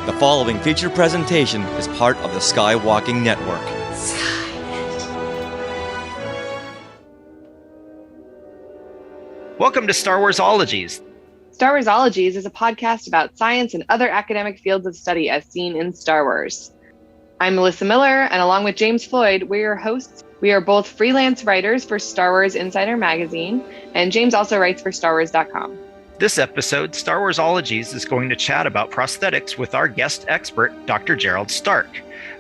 The following featured presentation is part of the Skywalking Network. Welcome to Star Warsologies. Star Warsologies is a podcast about science and other academic fields of study as seen in Star Wars. I'm Melissa Miller, and along with James Floyd, we're your hosts. We are both freelance writers for Star Wars Insider magazine, and James also writes for StarWars.com. This episode, Star Warsologies is going to chat about prosthetics with our guest expert, Dr. Gerald Stark.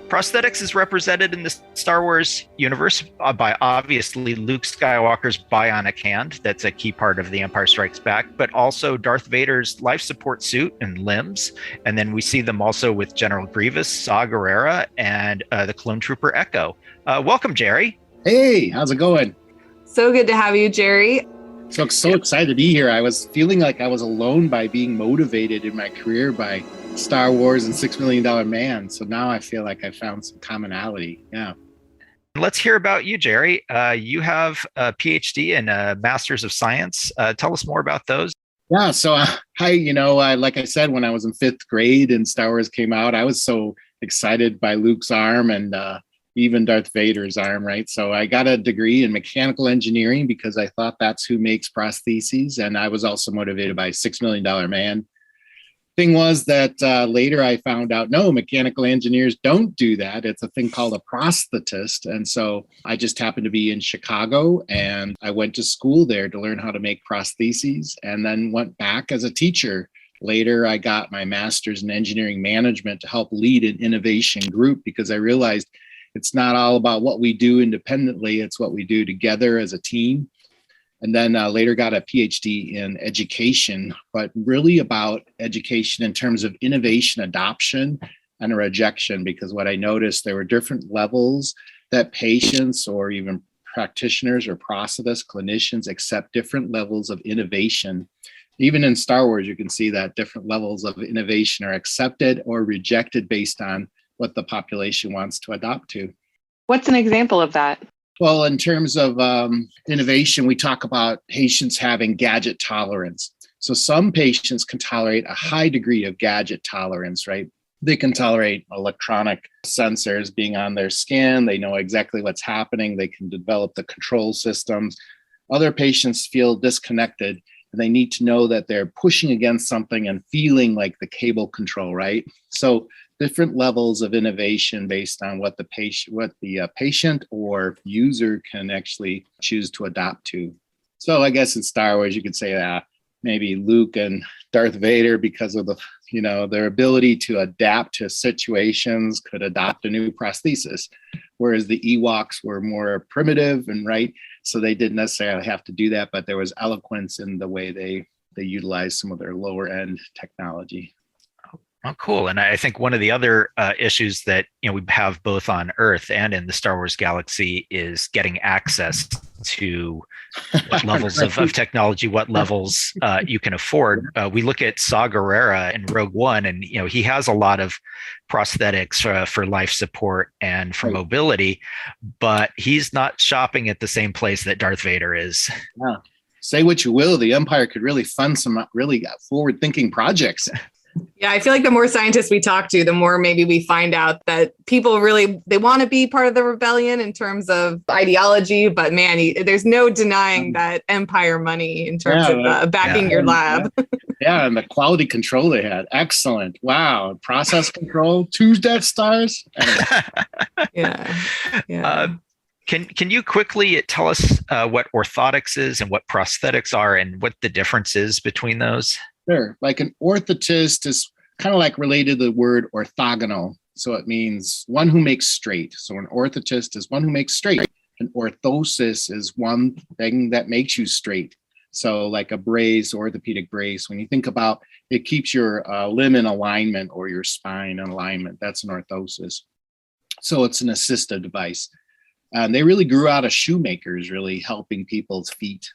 Prosthetics is represented in the Star Wars universe by obviously Luke Skywalker's bionic hand. That's a key part of The Empire Strikes Back, but also Darth Vader's life support suit and limbs. And then we see them also with General Grievous, Saw Gerrera, and the clone trooper Echo. Welcome, Jerry. Hey, how's it going? So good to have you, Jerry. So excited to be here. I was feeling like I was alone by being motivated in my career by Star Wars and $6 Million Man. So now I feel like I found some commonality. Yeah. Let's hear about you, Jerry. You have a PhD and a Master's of Science. Tell us more about those. Yeah. So like I said, when I was in 5th grade and Star Wars came out, I was so excited by Luke's arm and even Darth Vader's arm, right? So I got a degree in mechanical engineering because I thought that's who makes prostheses. And I was also motivated by $6 Million Man. Thing was that later I found out, no, mechanical engineers don't do that. It's a thing called a prosthetist. And so I just happened to be in Chicago and I went to school there to learn how to make prostheses and then went back as a teacher. Later, I got my master's in engineering management to help lead an innovation group because I realized it's not all about what we do independently. It's what we do together as a team. And then later got a PhD in education, but really about education in terms of innovation, adoption, and rejection. Because what I noticed, there were different levels that patients or even practitioners or prosthetists, clinicians accept different levels of innovation. Even in Star Wars, you can see that different levels of innovation are accepted or rejected based on what the population wants to adopt to. What's an example of that? Well, in terms of innovation, we talk about patients having gadget tolerance. So some patients can tolerate a high degree of gadget tolerance, right? They can tolerate electronic sensors being on their skin. They know exactly what's happening. They can develop the control systems. Other patients feel disconnected and they need to know that they're pushing against something and feeling like the cable control, right? So different levels of innovation based on what the patient or user can actually choose to adopt to. So I guess in Star Wars, you could say that maybe Luke and Darth Vader, because of their ability to adapt to situations, could adopt a new prosthesis, whereas the Ewoks were more primitive and right, so they didn't necessarily have to do that, but there was eloquence in the way they utilized some of their lower end technology. Oh, cool. And I think one of the other issues that we have both on Earth and in the Star Wars galaxy is getting access to what levels of technology, what levels you can afford. We look at Saw Gerrera in Rogue One, and he has a lot of prosthetics for life support and for mobility, but he's not shopping at the same place that Darth Vader is. Yeah. Say what you will, the Empire could really fund some really forward-thinking projects. Yeah, I feel like the more scientists we talk to, the more maybe we find out that people really, they want to be part of the rebellion in terms of ideology, but man, there's no denying that Empire money in terms of backing your lab. Yeah, and the quality control they had. Excellent. Wow. Process control, 2 Death Stars. Yeah. Can you quickly tell us what orthotics is and what prosthetics are and what the difference is between those? Sure. Like an orthotist is kind of like related to the word orthogonal. So it means one who makes straight. So an orthotist is one who makes straight. An orthosis is one thing that makes you straight. So like a brace, orthopedic brace, when you think about it, keeps your limb in alignment or your spine in alignment. That's an orthosis. So it's an assistive device. And they really grew out of shoemakers, really helping people's feet,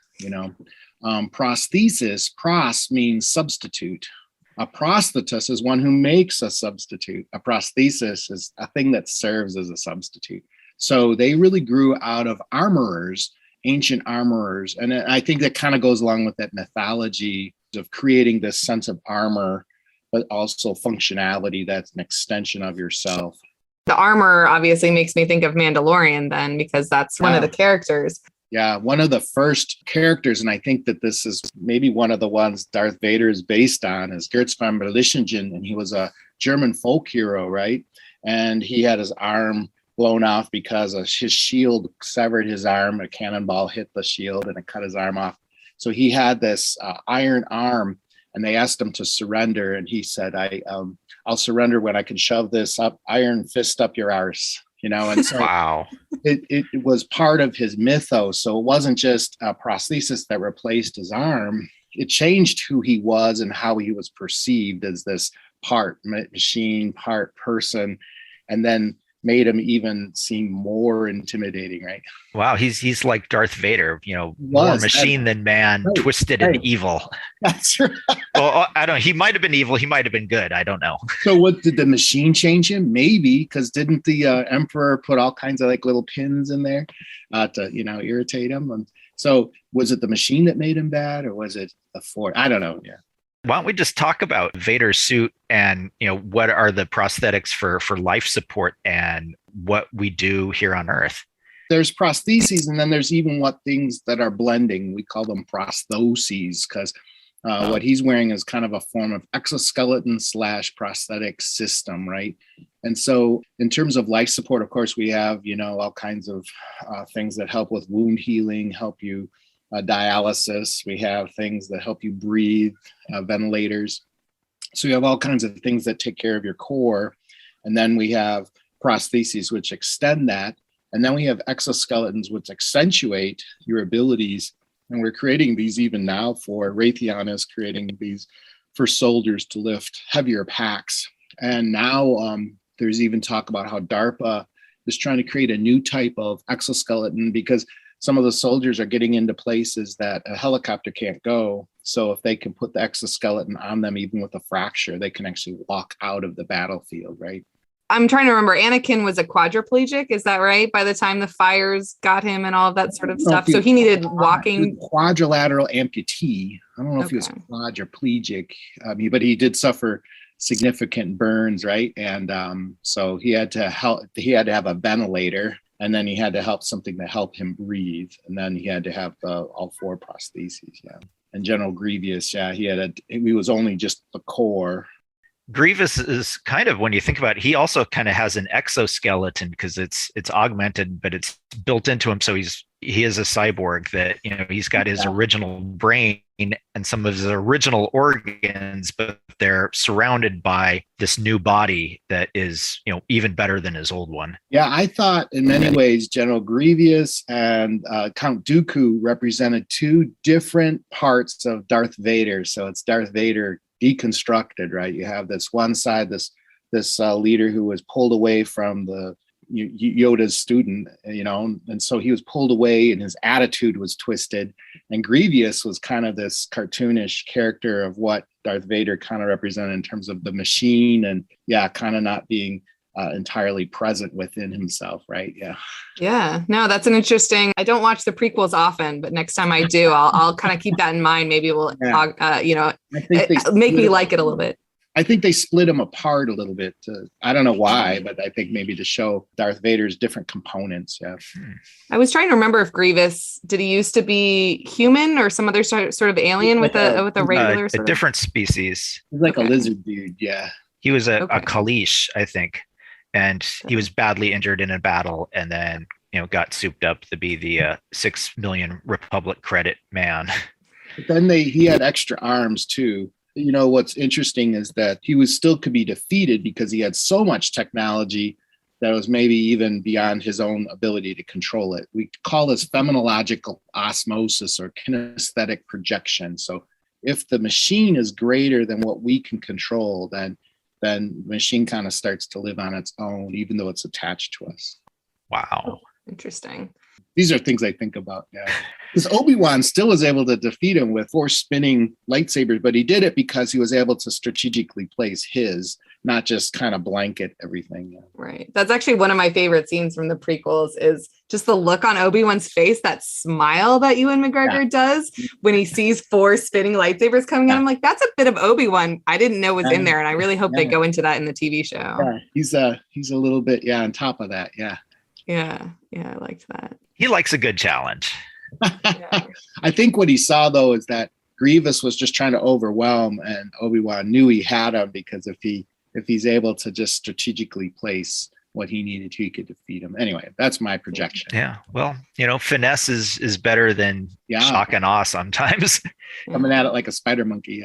Prosthesis, pros means substitute. A prosthetist is one who makes a substitute. A prosthesis is a thing that serves as a substitute. So they really grew out of armorers, ancient armorers. And I think that kind of goes along with that mythology of creating this sense of armor but also functionality that's an extension of yourself. The armor obviously makes me think of Mandalorian then, because that's one of the characters. Yeah, one of the first characters, and I think that this is maybe one of the ones Darth Vader is based on, is Gerald Stark, and he was a German folk hero, right? And he had his arm blown off because his shield severed his arm. A cannonball hit the shield and it cut his arm off. So he had this iron arm, and they asked him to surrender, and he said, I'll surrender when I can shove this iron fist up your arse. And so wow. It was part of his mythos. So it wasn't just a prosthesis that replaced his arm. It changed who he was and how he was perceived as this part machine, part person, and then made him even seem more intimidating, right? Wow, he's like Darth Vader, more machine than man, right, twisted and evil. That's right. Well, I don't know. He might have been evil. He might have been good. I don't know. So what, did the machine change him? Maybe, because didn't the emperor put all kinds of like little pins in there to, irritate him? And so was it the machine that made him bad, or was it the Force? I don't know. Yeah. Why don't we just talk about Vader's suit and, what are the prosthetics for life support and what we do here on Earth? There's prostheses, and then there's even what things that are blending. We call them prosthoses, because what he's wearing is kind of a form of exoskeleton / prosthetic system, right? And so in terms of life support, of course, we have, all kinds of things that help with wound healing, help you dialysis. We have things that help you breathe, ventilators. So we have all kinds of things that take care of your core. And then we have prostheses, which extend that. And then we have exoskeletons, which accentuate your abilities. And we're creating these even now Raytheon is creating these for soldiers to lift heavier packs. And now there's even talk about how DARPA is trying to create a new type of exoskeleton, because some of the soldiers are getting into places that a helicopter can't go. So if they can put the exoskeleton on them, even with a fracture, they can actually walk out of the battlefield, right? I'm trying to remember. Anakin was a quadriplegic. Is that right? By the time the fires got him and all of that sort of stuff. So he needed walking. Quadrilateral amputee. I don't know if he was quadriplegic, but he did suffer significant burns, right? And so he had to have a ventilator. And then he had to have something to help him breathe. And then he had to have all 4 prostheses. Yeah. And General Grievous, yeah, he was only just the core. Grievous is kind of, when you think about it, he also kind of has an exoskeleton because it's augmented, but it's built into him. So he is a cyborg that, he's got his original brain and some of his original organs, but they're surrounded by this new body that is, even better than his old one. Yeah, I thought in many ways, General Grievous and Count Dooku represented 2 different parts of Darth Vader. So it's Darth Vader deconstructed, right? You have this one side, this leader who was pulled away from the Yoda's student, and so he was pulled away and his attitude was twisted. And Grievous was kind of this cartoonish character of what Darth Vader kind of represented in terms of the machine and kind of not being entirely present within himself, right? Yeah, no, that's an interesting. I don't watch the prequels often, but next time I do, I'll kind of keep that in mind. Maybe it will, make me like it a little bit. I think they split him apart a little bit. I don't know why, but I think maybe to show Darth Vader's different components. Yeah. I was trying to remember if Grievous, did he used to be human or some other sort of alien with a regular a different species? He's like a lizard dude. Yeah. He was a Kalish, I think. And he was badly injured in a battle and then, got souped up to be the 6 million Republic credit man. But then he had extra arms too. What's interesting is that he still could be defeated because he had so much technology that was maybe even beyond his own ability to control it. We call this phenomenological osmosis or kinesthetic projection. So if the machine is greater than what we can control, then the machine kind of starts to live on its own, even though it's attached to us. Wow. Interesting. These are things I think about. Yeah. Because Obi-Wan still was able to defeat him with 4 spinning lightsabers, but he did it because he was able to strategically place his. not just kind of blanket everything. Right. That's actually one of my favorite scenes from the prequels is just the look on Obi-Wan's face, that smile that Ewan McGregor does when he sees 4 spinning lightsabers coming at him. Like, that's a bit of Obi-Wan I didn't know was in there. And I really hope they go into that in the TV show. Yeah, he's a little bit, on top of that. Yeah. Yeah. Yeah. I liked that. He likes a good challenge. I think what he saw, though, is that Grievous was just trying to overwhelm, and Obi-Wan knew he had him, because if he's able to just strategically place what he needed to, he could defeat him. Anyway, that's my projection. Yeah. Well, finesse is better than shock and awe sometimes. Coming at it like a spider monkey.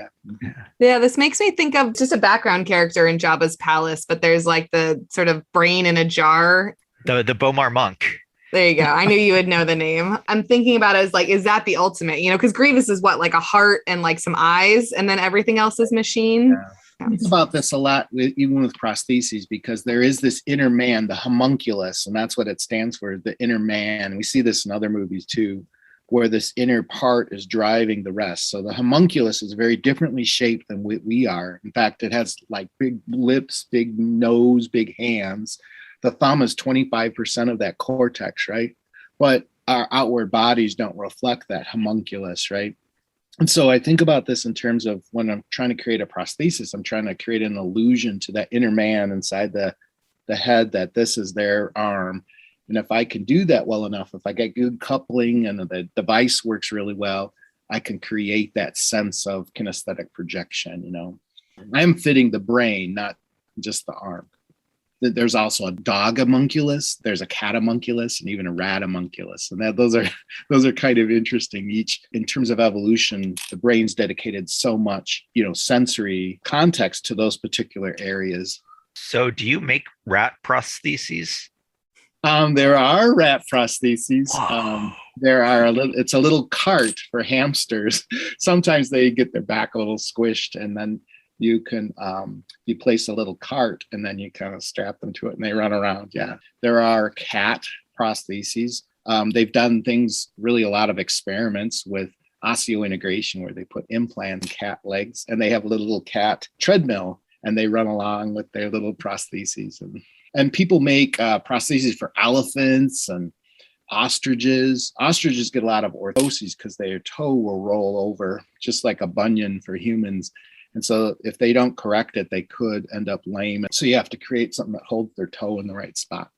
Yeah. This makes me think of just a background character in Jabba's palace, but there's like the sort of brain in a jar. The Bomar monk. There you go. I knew you would know the name. I'm thinking about it as like, is that the ultimate? Because Grievous is what, like a heart and like some eyes, and then everything else is machine. Yeah. I think about this a lot, even with prostheses, because there is this inner man, the homunculus, and that's what it stands for, the inner man. We see this in other movies too, where this inner part is driving the rest. So the homunculus is very differently shaped than we are. In fact, it has like big lips, big nose, big hands. The thumb is 25% of that cortex, right? But our outward bodies don't reflect that homunculus, right? And so I think about this in terms of when I'm trying to create a prosthesis, I'm trying to create an illusion to that inner man inside the head that this is their arm. And if I can do that well enough, if I get good coupling and the device works really well, I can create that sense of kinesthetic projection, I'm fitting the brain, not just the arm. There's also a dog homunculus, there's a cat homunculus, and even a rat homunculus. And those are kind of interesting. Each, in terms of evolution, the brain's dedicated so much, sensory context to those particular areas. So do you make rat prostheses? There are rat prostheses. It's a little cart for hamsters. Sometimes they get their back a little squished, and then you can you place a little cart and then you kind of strap them to it and they run around. Yeah. There are cat prostheses. They've done a lot of experiments with osseointegration where they put implants in cat legs, and they have a little cat treadmill and they run along with their little prostheses. And people make prostheses for elephants and ostriches. Ostriches get a lot of orthoses because their toe will roll over, just like a bunion for humans. And so if they don't correct it, they could end up lame. So you have to create something that holds their toe in the right spot.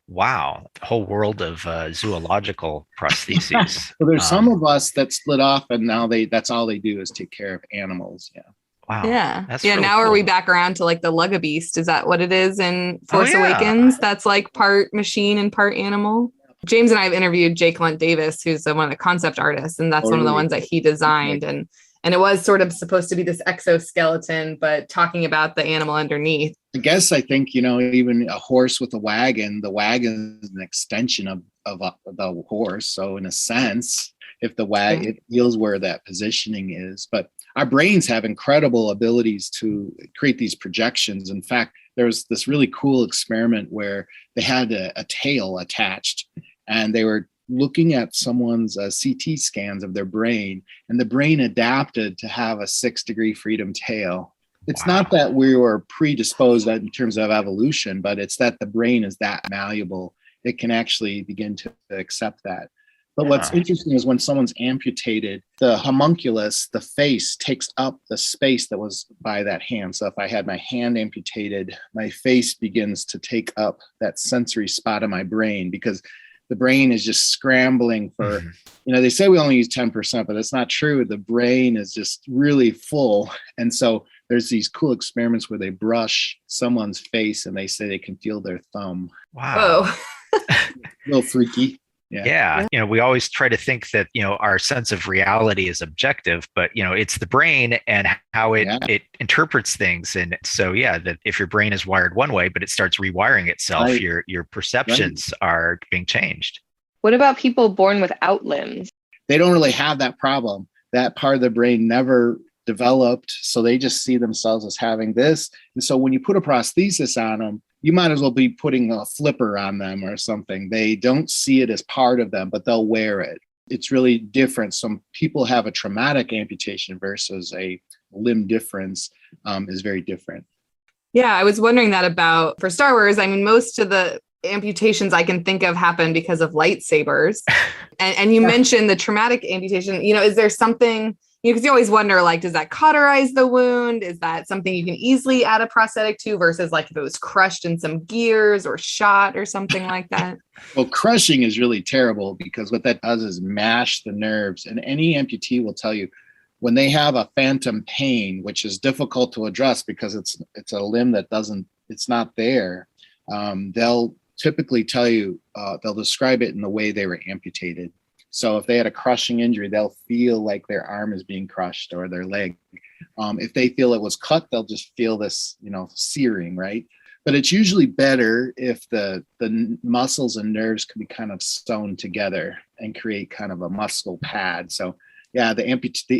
Wow. The whole world of zoological prostheses. Well, there's some of us that split off, and now that's all they do is take care of animals. Yeah. Wow. Yeah. That's really cool. Are we back around to like the Lugabeast? Is that what it is in Force Awakens? That's like part machine and part animal. James and I have interviewed Jake Lunt Davis, who's one of the concept artists, and that's one of the ones that he designed. And it was sort of supposed to be this exoskeleton, but talking about the animal underneath. I think, even a horse with the wagon is an extension of the horse. So in a sense, if the wagon, it feels where that positioning is. But our brains have incredible abilities to create these projections. In fact, there was this really cool experiment where they had a tail attached, and they were looking at someone's CT scans of their brain, and the brain adapted to have a 6-degree freedom tail. It's not that we were predisposed in terms of evolution, but it's that the brain is that malleable. It can actually begin to accept that. But what's interesting is when someone's amputated, the homunculus, the face, takes up the space that was by that hand. So if I had my hand amputated, my face begins to take up that sensory spot of my brain, because the brain is just scrambling for, they say we only use 10%, but it's not true. The brain is just really full. And so there's these cool experiments where they brush someone's face and they say they can feel their thumb. Wow. A little freaky. Yeah. We always try to think that, our sense of reality is objective, but, it's the brain and how it interprets things. And so, that if your brain is wired one way, but it starts rewiring itself, your perceptions are being changed. What about people born without limbs? They don't really have that problem. That part of the brain never developed. So they just see themselves as having this. And so when you put a prosthesis on them, you might as well be putting a flipper on them or something. They don't see it as part of them, but they'll wear it. It's really different. Some people have a traumatic amputation versus a limb difference is very different. Yeah, I was wondering that about for Star Wars. I mean, most of the amputations I can think of happen because of lightsabers. And you mentioned the traumatic amputation. Is there something, because you always wonder, like, does that cauterize the wound? Is that something you can easily add a prosthetic to versus like if it was crushed in some gears or shot or something like that? Well, crushing is really terrible because what that does is mash the nerves. And any amputee will tell you when they have a phantom pain, which is difficult to address because it's a limb that it's not there. They'll typically tell you, they'll describe it in the way they were amputated. So if they had a crushing injury, they'll feel like their arm is being crushed or their leg. If they feel it was cut, they'll just feel this, searing, right? But it's usually better if the muscles and nerves can be kind of sewn together and create kind of a muscle pad. So yeah,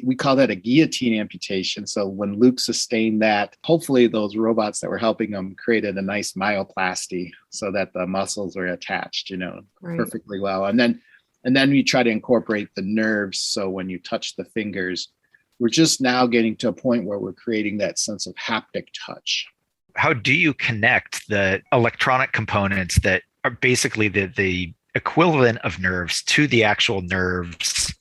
we call that a guillotine amputation. So when Luke sustained that, hopefully those robots that were helping him created a nice myoplasty so that the muscles were attached, Right. perfectly well. And then we try to incorporate the nerves. So when you touch the fingers, we're just now getting to a point where we're creating that sense of haptic touch. How do you connect the electronic components that are basically the equivalent of nerves to the actual nerves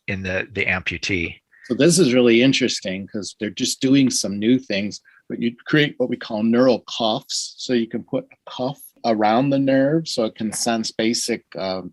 in the amputee? So this is really interesting because they're just doing some new things, but you create what we call neural cuffs. So you can put a cuff around the nerve so it can sense basic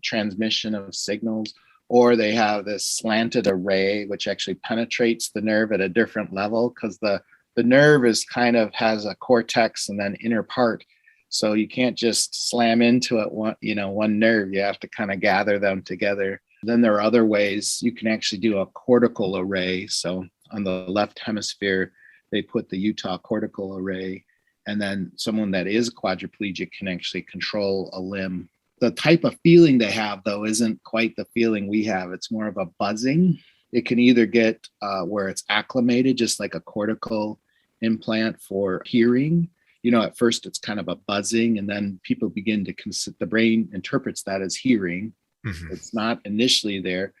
transmission of signals, or they have this slanted array, which actually penetrates the nerve at a different level because the nerve is has a cortex and then inner part. So you can't just slam into it one nerve. You have to kind of gather them together. Then there are other ways you can actually do a cortical array. So on the left hemisphere, they put the Utah cortical array, and then someone that is quadriplegic can actually control a limb. The type of feeling they have, though, isn't quite the feeling we have. It's more of a buzzing. It can either get where it's acclimated, just like a cortical implant for hearing. At first it's kind of a buzzing, and then people begin to the brain interprets that as hearing. Mm-hmm. It's not initially there.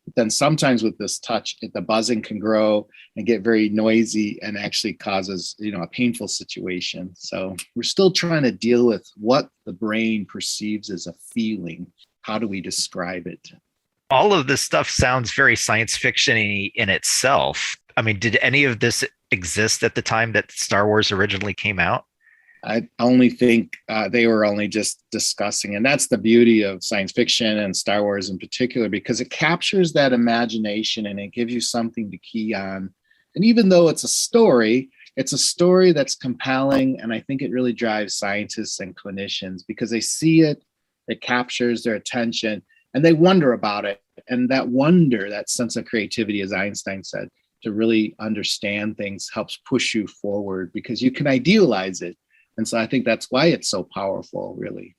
But then sometimes with this touch, the buzzing can grow and get very noisy and actually causes, a painful situation. So we're still trying to deal with what the brain perceives as a feeling. How do we describe it? All of this stuff sounds very science fiction-y in itself. I mean, did any of this exist at the time that Star Wars originally came out? I only think they were only just discussing, and that's the beauty of science fiction and Star Wars in particular, because it captures that imagination and it gives you something to key on. And even though it's a story that's compelling, and I think it really drives scientists and clinicians because they see it, it captures their attention, and they wonder about it. And that wonder, that sense of creativity, as Einstein said, to really understand things helps push you forward because you can idealize it. And so I think that's why it's so powerful, really.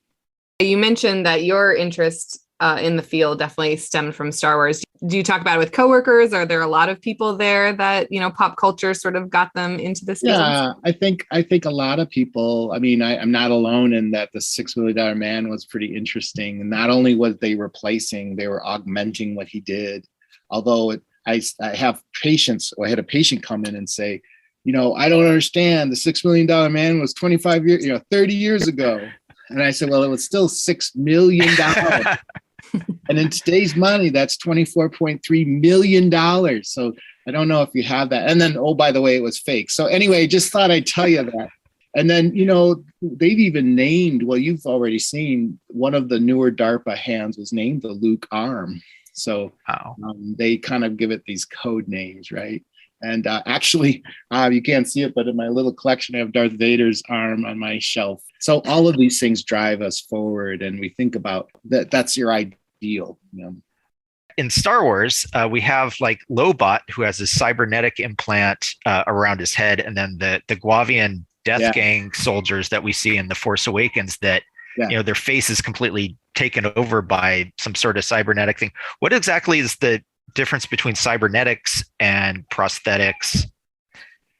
You mentioned that your interest in the field definitely stemmed from Star Wars. Do you talk about it with coworkers? Are there a lot of people there that, pop culture sort of got them into this field? Yeah, I think a lot of people, I mean, I'm not alone in that the $6 million man was pretty interesting. And not only was they replacing, they were augmenting what he did. Although I have patients, or I had a patient come in and say, I don't understand. The $6 million man was 25 years, 30 years ago. And I said, well, it was still $6 million. And in today's money, that's $24.3 million. So I don't know if you have that. And then, oh, by the way, it was fake. So anyway, just thought I'd tell you that. And then, they've even named, well, you've already seen one of the newer DARPA hands was named the Luke arm. So they kind of give it these code names, right? And actually, you can't see it, but in my little collection, I have Darth Vader's arm on my shelf. So all of these things drive us forward, and we think about that. That's your ideal. In Star Wars, we have like Lobot, who has a cybernetic implant around his head, and then the Guavian Death Gang soldiers that we see in The Force Awakens that, their face is completely taken over by some sort of cybernetic thing. What exactly is the difference between cybernetics and prosthetics?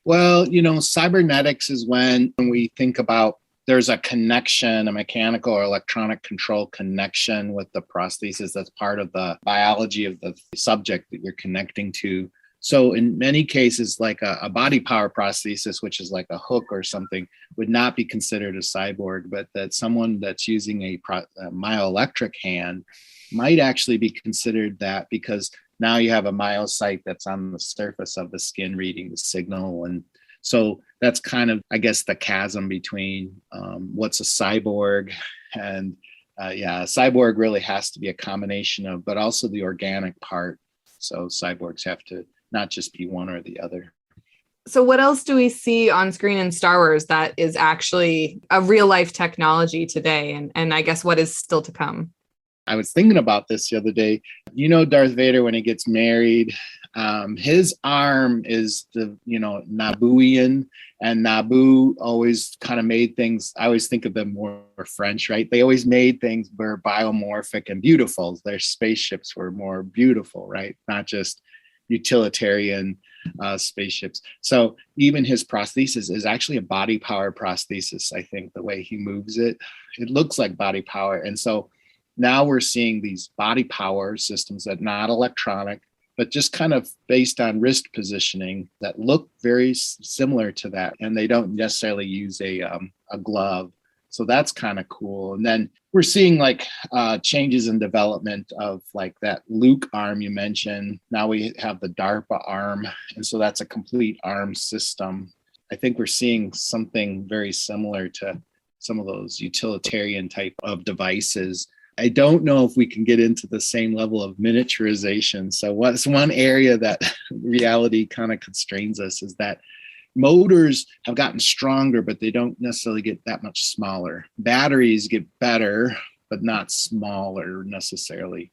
Well, cybernetics is when we think about there's a connection, a mechanical or electronic control connection with the prosthesis. That's part of the biology of the subject that you're connecting to. So in many cases, like a body power prosthesis, which is like a hook or something, would not be considered a cyborg, but that someone that's using a myoelectric hand might actually be considered that, because now you have a myocyte that's on the surface of the skin reading the signal. And so that's kind of, I guess, the chasm between what's a cyborg and a cyborg really has to be a combination of, but also the organic part. So cyborgs have to not just be one or the other. So what else do we see on screen in Star Wars that is actually a real life technology today? And I guess what is still to come? I was thinking about this the other day. You know, Darth Vader, when he gets married, his arm is the, Nabooian, and Naboo always kind of made things, I always think of them more French, right? They always made things were biomorphic and beautiful. Their spaceships were more beautiful, right? Not just utilitarian spaceships. So even his prosthesis is actually a body power prosthesis. I think the way he moves it looks like body power. And so now we're seeing these body power systems that not electronic, but just kind of based on wrist positioning that look very similar to that. And they don't necessarily use a glove. So that's kind of cool. And then we're seeing like changes in development of like that Luke arm you mentioned. Now we have the DARPA arm. And so that's a complete arm system. I think we're seeing something very similar to some of those utilitarian type of devices. I don't know if we can get into the same level of miniaturization. So what's one area that reality kind of constrains us is that motors have gotten stronger, but they don't necessarily get that much smaller. Batteries get better, but not smaller necessarily.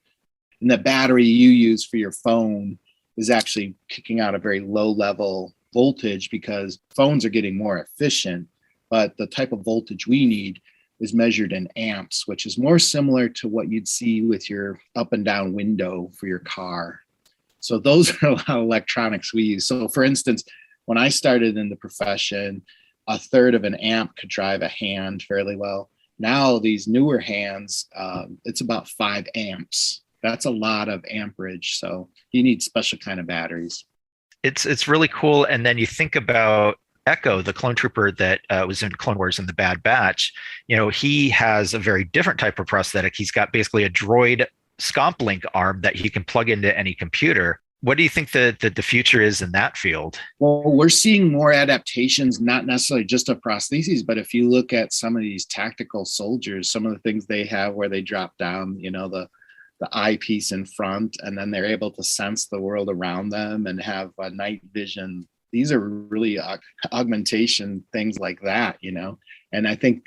And the battery you use for your phone is actually kicking out a very low level voltage because phones are getting more efficient, but the type of voltage we need is measured in amps, which is more similar to what you'd see with your up and down window for your car. So those are a lot of electronics we use. So for instance, when I started in the profession, a third of an amp could drive a hand fairly well. Now these newer hands, it's about 5 amps. That's a lot of amperage. So you need special kind of batteries. It's really cool. And then you think about Echo, the clone trooper that was in Clone Wars in the Bad Batch. He has a very different type of prosthetic. He's got basically a droid scomp link arm that he can plug into any computer. What do you think the future is in that field? Well, we're seeing more adaptations, not necessarily just of prostheses, but if you look at some of these tactical soldiers, some of the things they have where they drop down, the eyepiece in front, and then they're able to sense the world around them and have a night vision. These are really augmentation things like that, And I think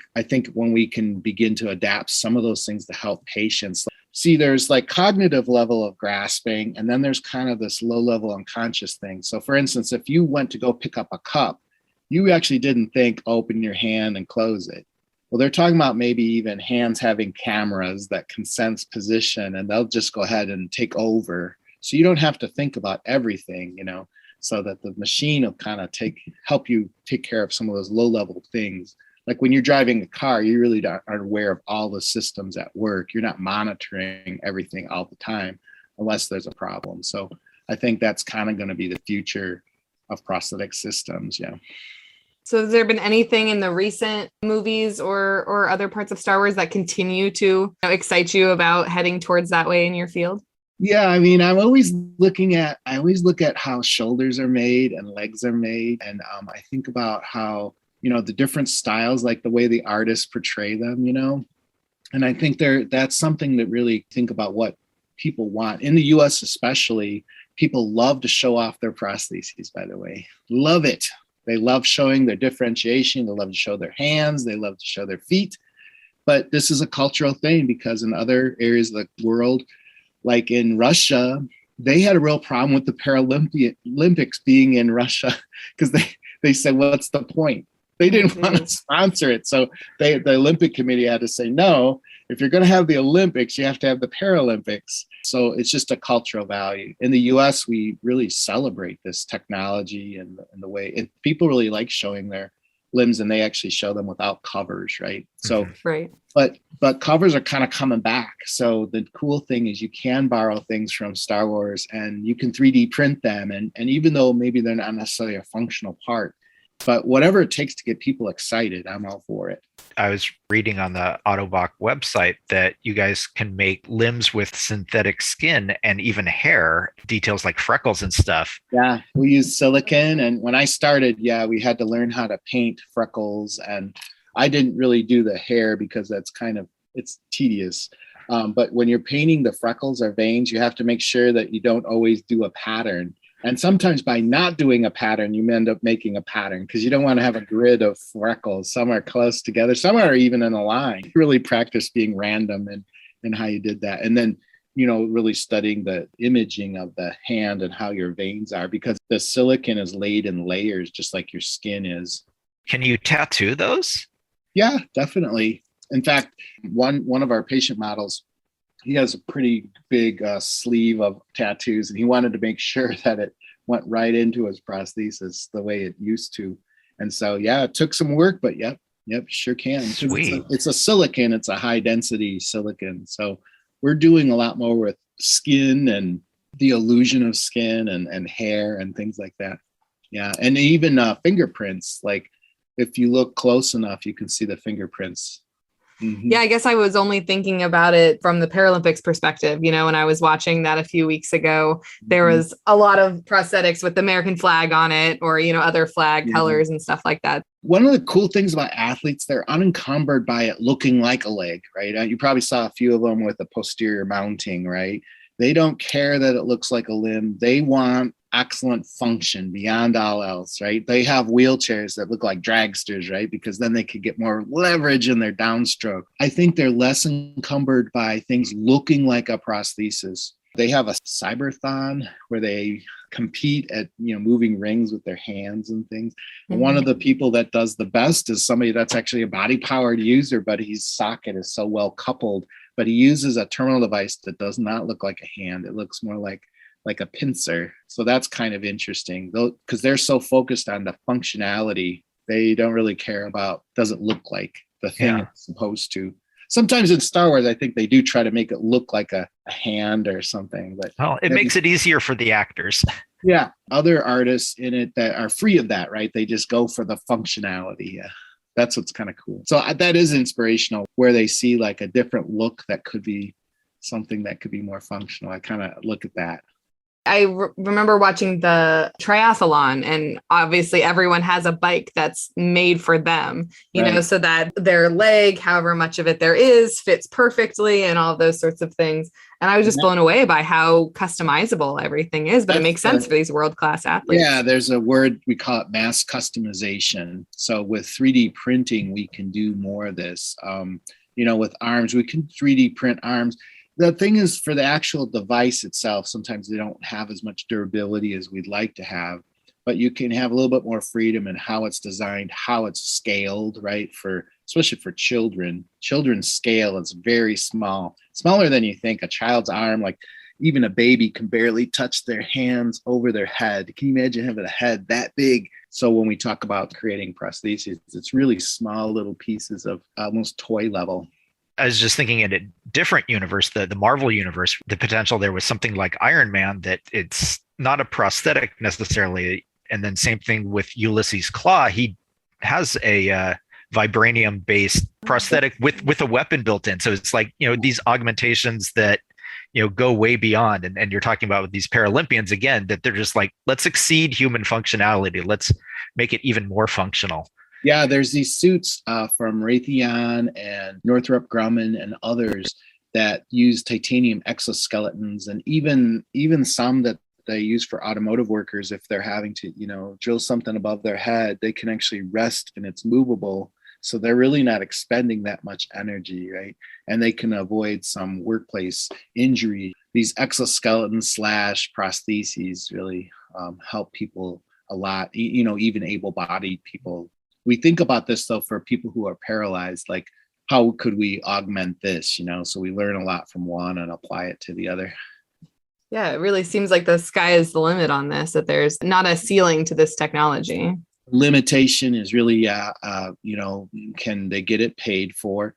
when we can begin to adapt some of those things to help patients, see, there's like cognitive level of grasping, and then there's kind of this low level unconscious thing. So for instance, if you went to go pick up a cup, you actually didn't think, open your hand and close it. Well, they're talking about maybe even hands having cameras that can sense position, and they'll just go ahead and take over. So you don't have to think about everything, so that the machine will kind of help you take care of some of those low level things. Like when you're driving a car, you really aren't aware of all the systems at work. You're not monitoring everything all the time unless there's a problem. So I think that's kind of going to be the future of prosthetic systems. Yeah. So has there been anything in the recent movies or other parts of Star Wars that continue to excite you about heading towards that way in your field? Yeah, I mean, I always look at how shoulders are made and legs are made. And I think about how, the different styles, like the way the artists portray them, and I think that's something that really think about what people want. In the US especially, people love to show off their prostheses, by the way. Love it. They love showing their differentiation. They love to show their hands. They love to show their feet. But this is a cultural thing because in other areas of the world, like in Russia, they had a real problem with the Paralympics being in Russia because they said, what's the point? They didn't want to sponsor it. So the Olympic Committee had to say, no, if you're going to have the Olympics, you have to have the Paralympics. So it's just a cultural value. In the US, we really celebrate this technology and the way people really like showing their limbs, and they actually show them without covers, right? So, right. But covers are kind of coming back. So the cool thing is you can borrow things from Star Wars and you can 3D print them. And even though maybe they're not necessarily a functional part, but whatever it takes to get people excited, I'm all for it. I was reading on the Ottobock website that you guys can make limbs with synthetic skin and even hair, details like freckles and stuff. Yeah, we use silicone. And when I started, we had to learn how to paint freckles. And I didn't really do the hair because it's tedious. But when you're painting the freckles or veins, you have to make sure that you don't always do a pattern. And sometimes by not doing a pattern, you end up making a pattern because you don't want to have a grid of freckles. Some are close together. Some are even in a line. Really practice being random and how you did that. And then, really studying the imaging of the hand and how your veins are, because the silicone is laid in layers, just like your skin is. Can you tattoo those? Yeah, definitely. In fact, one of our patient models, he has a pretty big sleeve of tattoos, and he wanted to make sure that it went right into his prosthesis the way it used to. And so, it took some work, but yep, sure can. Sweet. It's a silicone. It's a high density silicone. So we're doing a lot more with skin and the illusion of skin and hair and things like that. Yeah. And even fingerprints, like if you look close enough, you can see the fingerprints. Mm-hmm. Yeah, I guess I was only thinking about it from the Paralympics perspective. When I was watching that a few weeks ago, there was a lot of prosthetics with the American flag on it or, other flag colors and stuff like that. One of the cool things about athletes, they're unencumbered by it looking like a leg, right? You probably saw a few of them with the posterior mounting, right? They don't care that it looks like a limb. They want excellent function beyond all else, right? They have wheelchairs that look like dragsters, right? Because then they could get more leverage in their downstroke. I think they're less encumbered by things looking like a prosthesis. They have a cyberthon where they compete at, moving rings with their hands and things. And one of the people that does the best is somebody that's actually a body powered user, but his socket is so well coupled, but he uses a terminal device that does not look like a hand. It looks more like a pincer. So that's kind of interesting, though, because they're so focused on the functionality. They don't really care about, does it look like the thing it's supposed to. Sometimes in Star Wars, I think they do try to make it look like a hand or something. But it makes it easier for the actors. Yeah. Other artists in it that are free of that, right? They just go for the functionality. Yeah. That's what's kind of cool. So that is inspirational, where they see like a different look that could be something that could be more functional. I kind of look at that. I remember watching the triathlon, and obviously everyone has a bike that's made for them, so that their leg, however much of it there is, fits perfectly and all those sorts of things. And I was just blown away by how customizable everything is, but it makes sense for these world-class athletes. Yeah, there's a word, we call it mass customization. So with 3D printing, we can do more of this. With arms, we can 3D print arms. The thing is, for the actual device itself, sometimes they don't have as much durability as we'd like to have, but you can have a little bit more freedom in how it's designed, how it's scaled, right? Especially for children. Children's scale is very small, smaller than you think. A child's arm, like even a baby, can barely touch their hands over their head. Can you imagine having a head that big? So when we talk about creating prostheses, it's really small little pieces of almost toy level. I was just thinking in a different universe, the Marvel universe, the potential there was something like Iron Man, that it's not a prosthetic necessarily. And then same thing with Ulysses Claw. He has a vibranium based prosthetic with a weapon built in. So it's like, these augmentations that, go way beyond. And you're talking about with these Paralympians, again, that they're just like, let's exceed human functionality. Let's make it even more functional. Yeah, there's these suits from Raytheon and Northrop Grumman and others that use titanium exoskeletons, and even some that they use for automotive workers. If they're having to, drill something above their head, they can actually rest and it's movable. So they're really not expending that much energy, right? And they can avoid some workplace injury. These exoskeletons / prostheses really help people a lot, even able-bodied people. We think about this, though, for people who are paralyzed, like how could we augment this, so we learn a lot from one and apply it to the other. Yeah, it really seems like the sky is the limit on this, that there's not a ceiling to this technology. Limitation is really, can they get it paid for?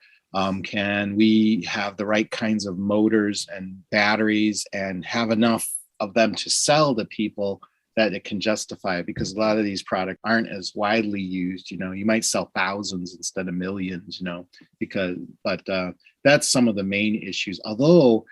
Can we have the right kinds of motors and batteries and have enough of them to sell to people that it can justify it? Because a lot of these products aren't as widely used. You might sell thousands instead of millions, but that's some of the main issues. Although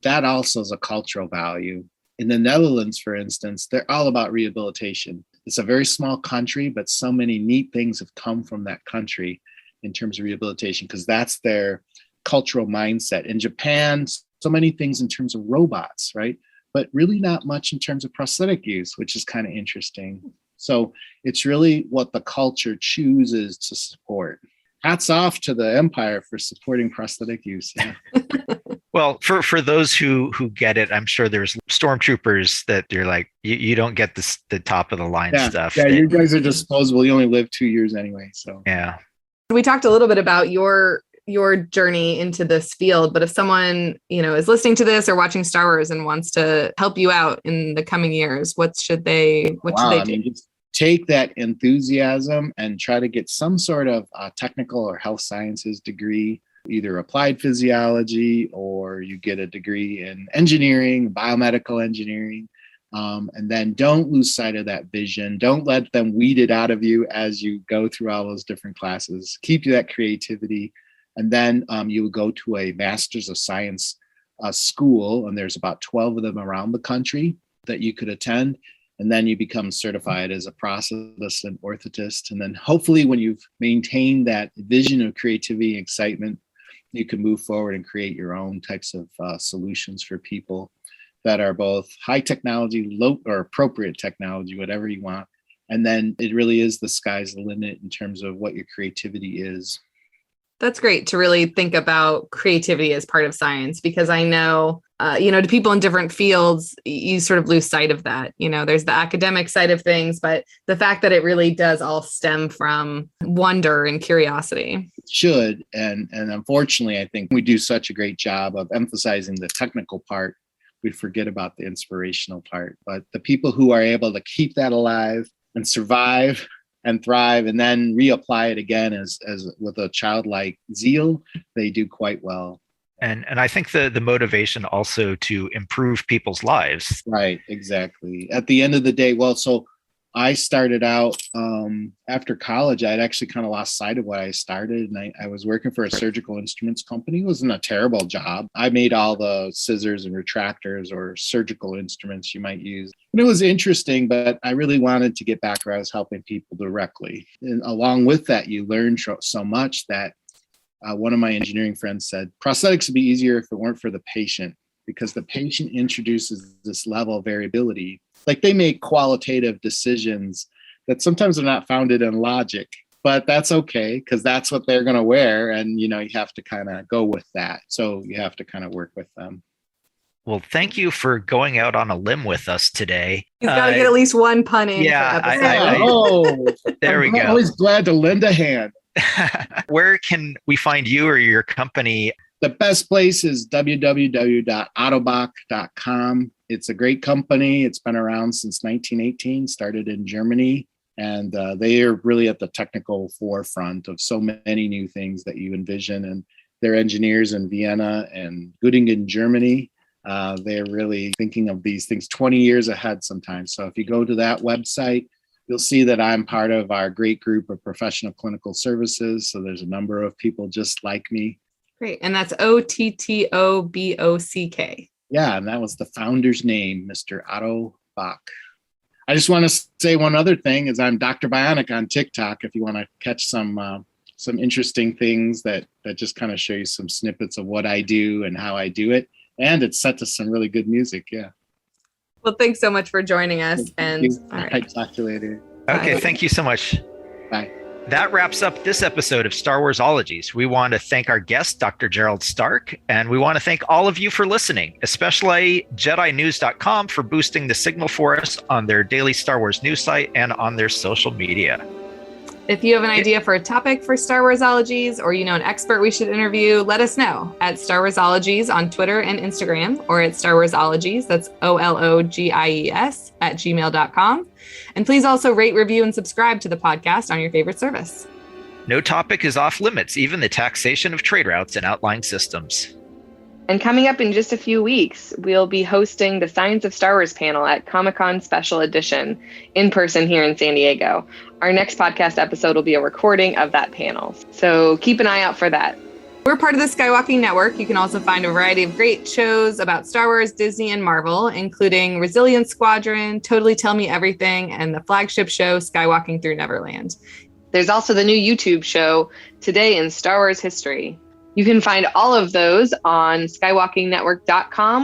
that also is a cultural value. In the Netherlands, for instance, they're all about rehabilitation. It's a very small country, but so many neat things have come from that country in terms of rehabilitation, because that's their cultural mindset. In Japan, so many things in terms of robots, right? But really not much in terms of prosthetic use, which is kind of interesting. So it's really what the culture chooses to support. Hats off to the empire for supporting prosthetic use. Yeah. Well, for those who get it, I'm sure there's stormtroopers that you're like, you don't get the top of the line stuff. Yeah, you guys are disposable. You only live 2 years anyway. So yeah. We talked a little bit about your journey into this field, but if someone, is listening to this or watching Star Wars and wants to help you out in the coming years, what should they do? Just take that enthusiasm and try to get some sort of technical or health sciences degree, either applied physiology or you get a degree in engineering, biomedical engineering. And then don't lose sight of that vision. Don't let them weed it out of you as you go through all those different classes. Keep that creativity. And then you will go to a Master's of Science school, and there's about 12 of them around the country that you could attend. And then you become certified as a prosthetist and orthotist. And then hopefully when you've maintained that vision of creativity and excitement, you can move forward and create your own types of solutions for people that are both high technology, low or appropriate technology, whatever you want. And then it really is the sky's the limit in terms of what your creativity is. That's great to really think about creativity as part of science, because I know, to people in different fields, you sort of lose sight of that. There's the academic side of things, but the fact that it really does all stem from wonder and curiosity. It should. And unfortunately, I think we do such a great job of emphasizing the technical part. We forget about the inspirational part. But the people who are able to keep that alive and survive and thrive and then reapply it again as with a childlike zeal, they do quite well. And I think the motivation also to improve people's lives. Right, exactly. At the end of the day, so I started out after college. I had actually kind of lost sight of what I started, and I was working for a surgical instruments company. It wasn't a terrible job. I made all the scissors and retractors or surgical instruments you might use. And it was interesting, but I really wanted to get back where I was helping people directly. And along with that, you learn so much that one of my engineering friends said, prosthetics would be easier if it weren't for the patient, because the patient introduces this level of variability. Like they make qualitative decisions that sometimes are not founded in logic, but that's okay because that's what they're going to wear. And, you have to kind of go with that. So you have to kind of work with them. Well, thank you for going out on a limb with us today. You've got to get at least one pun in. Yeah. There we go. I'm always glad to lend a hand. Where can we find you or your company? The best place is www.ottobock.com. It's a great company. It's been around since 1918, started in Germany, and they are really at the technical forefront of so many new things that you envision. And their engineers in Vienna and Göttingen, Germany, they're really thinking of these things 20 years ahead sometimes. So if you go to that website, you'll see that I'm part of our great group of professional clinical services. So there's a number of people just like me. Great. And that's Ottobock. Yeah. And that was the founder's name, Mr. Ottobock. I just want to say one other thing is I'm Dr. Bionic on TikTok. If you want to catch some interesting things that just kind of show you some snippets of what I do and how I do it. And it's set to some really good music. Yeah. Well, thanks so much for joining us. And all right. I'll talk to you later. Okay. Bye. Thank you so much. Bye. That wraps up this episode of Star Warsologies. We want to thank our guest, Dr. Gerald Stark, and we want to thank all of you for listening, especially JediNews.com for boosting the signal for us on their daily Star Wars news site and on their social media. If you have an idea for a topic for Star Warsologies, or you know an expert we should interview, let us know at Star Warsologies on Twitter and Instagram, or at Star Warsologies, that's OLOGIES @gmail.com. And please also rate, review, and subscribe to the podcast on your favorite service. No topic is off limits, even the taxation of trade routes and outlying systems. And coming up in just a few weeks, we'll be hosting the Science of Star Wars panel at Comic-Con Special Edition in person here in San Diego. Our next podcast episode will be a recording of that panel. So keep an eye out for that. We're part of the Skywalking Network. You can also find a variety of great shows about Star Wars, Disney, and Marvel, including Resilience Squadron, Totally Tell Me Everything, and the flagship show, Skywalking Through Neverland. There's also the new YouTube show, Today in Star Wars History. You can find all of those on skywalkingnetwork.com